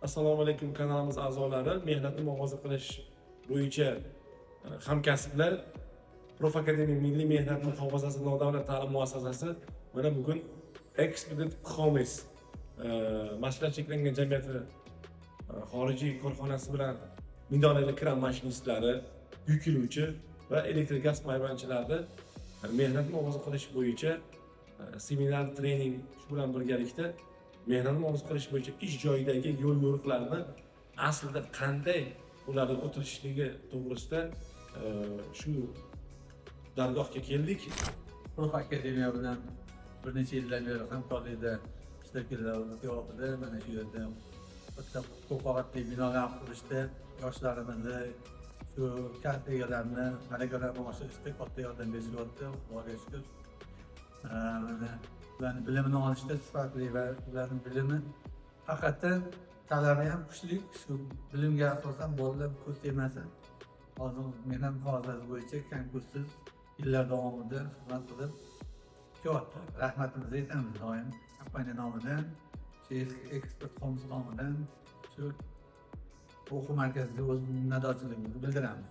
Assalomu alaykum kanalimiz a'zolari, mehnatni muhofaza qilish bo'yicha hamkasblar Prof Akademiya Milliy mehnat muhofazasi nodavlat ta'lim muassasasi mana bugun Expedit Homes mas'uliyat cheklangan jamiyati xorijiy korxonasi bilan nidolali kran mashinistlari, yuk yig'uvchi va elektr gaz payvandchilarni mehnatni muhofaza qilish bo'yicha seminar, trening shu bilan birgalikda mehnatni muhofaza qilish bo'yicha ish joyidagi yo'l yo'riqlarni aslida qanday ularni o'tirishligi to'g'risida shu dargohga keldik. Prof Akademiya bilan bir necha yildan beri hamkorlikda ishtirokchilarimiz yo'qida mana shu yerda bitta ko'p qavatli binolar qurishda yoshlarimizni shu kasb egalarini malakalar oshirishda katta yordam berishyapti. Xudoga shukr. Ularni bilimini olishda sifatli va ularning bilimi haqiqatdan talabi ham kuchli. Shu bilimga asosan bolalar kurs yemasa hozir mehnat muhofazasi bo'yicha konkurssiz yillar davomida xizmat qilib kelyapti. Rahmatimizni aytamiz doim kompaniya nomidan, Expedit Homes nomidan shu o'quv markaziga o'z minnatdorchiligimizni bildiramiz.